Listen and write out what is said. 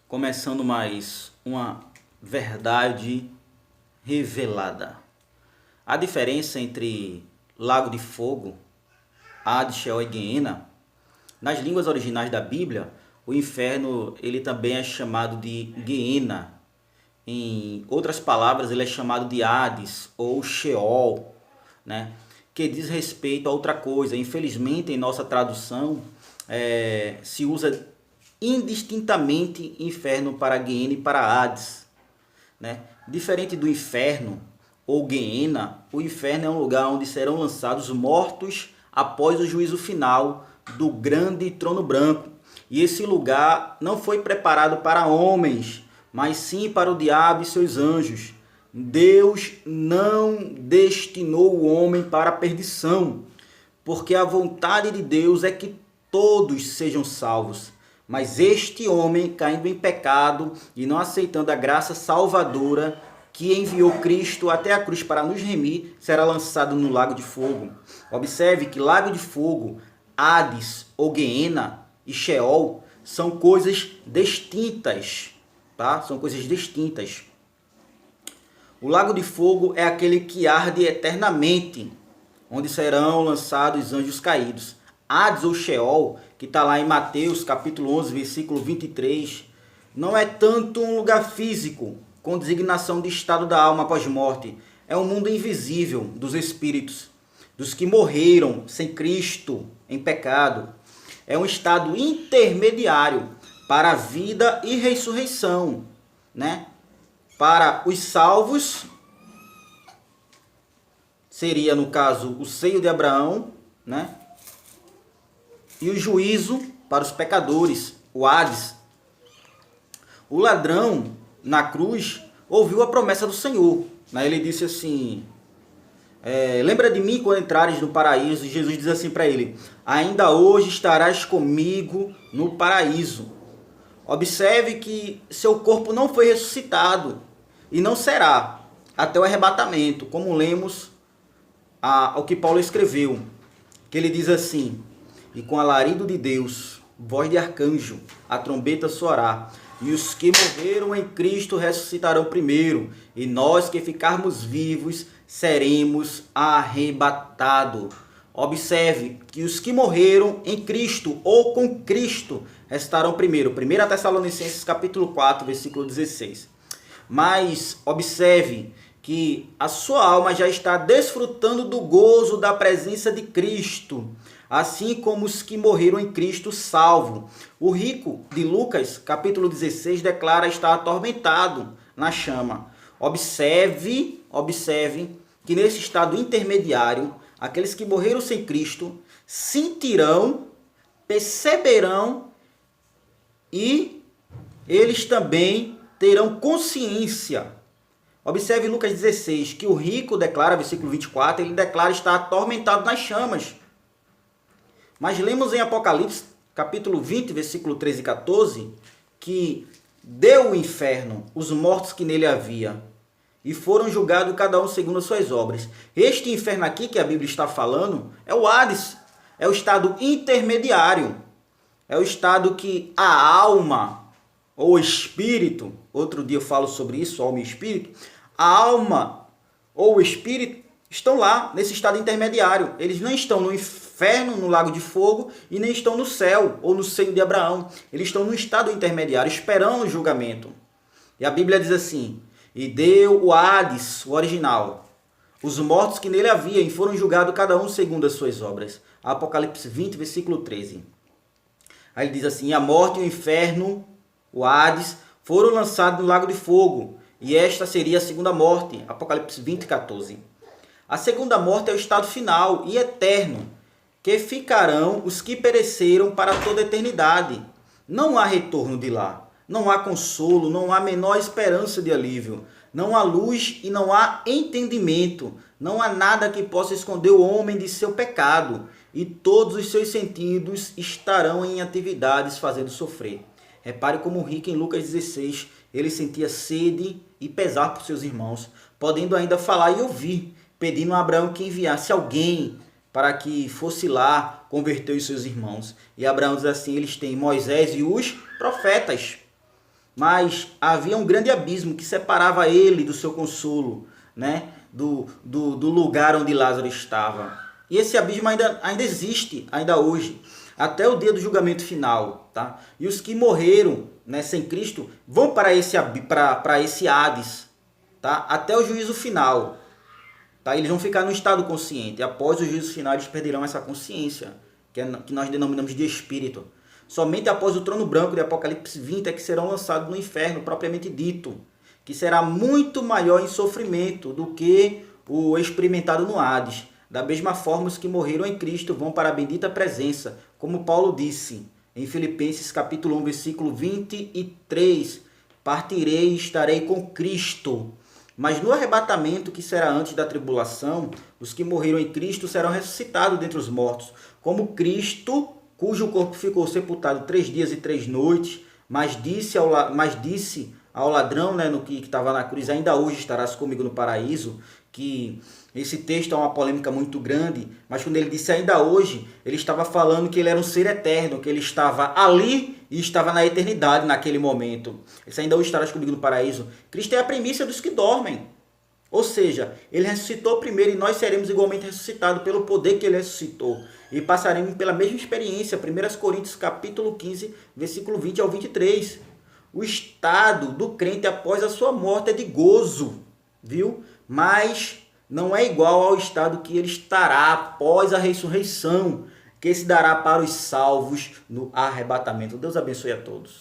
Começando mais uma verdade revelada. A diferença entre lago de fogo, Hades, Sheol e Guiena, nas línguas originais da Bíblia, o inferno ele também é chamado de Guiena. Em outras palavras, ele é chamado de Hades ou Sheol, né? Que diz respeito a outra coisa. Infelizmente, em nossa tradução, se usa indistintamente inferno para Guiena e para Hades, né? Diferente do inferno ou Guiena, o inferno é um lugar onde serão lançados mortos após o juízo final do grande trono branco. E esse lugar não foi preparado para homens, mas sim para o diabo e seus anjos. Deus não destinou o homem para a perdição, porque a vontade de Deus é que todos sejam salvos. Mas este homem, caindo em pecado e não aceitando a graça salvadora que enviou Cristo até a cruz para nos remir, será lançado no lago de fogo. Observe que lago de fogo, Hades ou Guiena e Sheol são coisas distintas, tá? São coisas distintas. O lago de fogo é aquele que arde eternamente, onde serão lançados os anjos caídos. Hades ou Sheol, que está lá em Mateus capítulo 11, versículo 23, não é tanto um lugar físico, com designação de estado da alma após morte. É um mundo invisível dos espíritos, dos que morreram sem Cristo em pecado. É um estado intermediário para a vida e ressurreição, né? Para os salvos, seria, no caso, o seio de Abraão, né? E o juízo para os pecadores, o Hades. O ladrão, na cruz, ouviu a promessa do Senhor, né? Ele disse assim, lembra de mim quando entrares no paraíso? E Jesus diz assim para ele, ainda hoje estarás comigo no paraíso. Observe que seu corpo não foi ressuscitado e não será até o arrebatamento, como lemos ao que Paulo escreveu, que ele diz assim, e com alarido de Deus, voz de arcanjo, a trombeta soará, e os que morreram em Cristo ressuscitarão primeiro, e nós que ficarmos vivos seremos arrebatados. Observe que os que morreram em Cristo ou com Cristo restarão primeiro. 1 Tessalonicenses capítulo 4, versículo 16. Mas observe que a sua alma já está desfrutando do gozo da presença de Cristo, assim como os que morreram em Cristo salvo. O rico de Lucas, capítulo 16, declara estar atormentado na chama. Observe que nesse estado intermediário, aqueles que morreram sem Cristo sentirão, perceberão e eles também terão consciência. Observe Lucas 16, que o rico declara, versículo 24, ele declara estar atormentado nas chamas. Mas lemos em Apocalipse, capítulo 20, versículo 13 e 14, que deu o inferno os mortos que nele havia, e foram julgados cada um segundo as suas obras. Este inferno aqui que a Bíblia está falando é o Hades, é o estado intermediário, é o estado que a alma ou o espírito, outro dia eu falo sobre isso, alma e espírito, a alma ou o espírito estão lá nesse estado intermediário. Eles não estão no inferno, no lago de fogo, e nem estão no céu ou no seio de Abraão. Eles estão no estado intermediário, esperando o julgamento. E a Bíblia diz assim, e deu o Hades, o original, os mortos que nele havia, e foram julgados cada um segundo as suas obras. Apocalipse 20, versículo 13. Aí ele diz assim, a morte e o inferno, o Hades, foram lançados no lago de fogo, e esta seria a segunda morte. Apocalipse 20, 14. A segunda morte é o estado final e eterno, que ficarão os que pereceram para toda a eternidade. Não há retorno de lá, não há consolo, não há menor esperança de alívio, não há luz e não há entendimento, não há nada que possa esconder o homem de seu pecado, e todos os seus sentidos estarão em atividades fazendo sofrer. Repare como o rico em Lucas 16, ele sentia sede e pesar por seus irmãos, podendo ainda falar e ouvir, pedindo a Abraão que enviasse alguém para que fosse lá converter os seus irmãos. E Abraão diz assim, eles têm Moisés e os profetas. mas havia um grande abismo que separava ele do seu consolo, né? do lugar onde Lázaro estava. E esse abismo ainda existe, ainda hoje, até o dia do julgamento final. Tá? E os que morreram, né, sem Cristo vão para esse Hades, tá? Até o juízo final. Tá? Eles vão ficar no estado consciente. Após o juízo final, eles perderão essa consciência, que nós denominamos de espírito. Somente após o trono branco de Apocalipse 20 é que serão lançados no inferno, propriamente dito, que será muito maior em sofrimento do que o experimentado no Hades. Da mesma forma, os que morreram em Cristo vão para a bendita presença, como Paulo disse em Filipenses capítulo 1, versículo 23, partirei e estarei com Cristo. Mas no arrebatamento, que será antes da tribulação, os que morreram em Cristo serão ressuscitados dentre os mortos, como Cristo, cujo corpo ficou sepultado 3 dias e 3 noites, mas disse ao ladrão, né, no que estava na cruz, ainda hoje estarás comigo no paraíso, que esse texto é uma polêmica muito grande, mas quando ele disse ainda hoje, ele estava falando que ele era um ser eterno, que ele estava ali e estava na eternidade naquele momento. Esse ainda hoje estarás comigo no paraíso. Cristo é a primícia dos que dormem. Ou seja, ele ressuscitou primeiro e nós seremos igualmente ressuscitados pelo poder que ele ressuscitou. E passaremos pela mesma experiência. 1 Coríntios capítulo 15, versículo 20 ao 23. O estado do crente após a sua morte é de gozo, viu? Mas não é igual ao estado que ele estará após a ressurreição, que se dará para os salvos no arrebatamento. Deus abençoe a todos.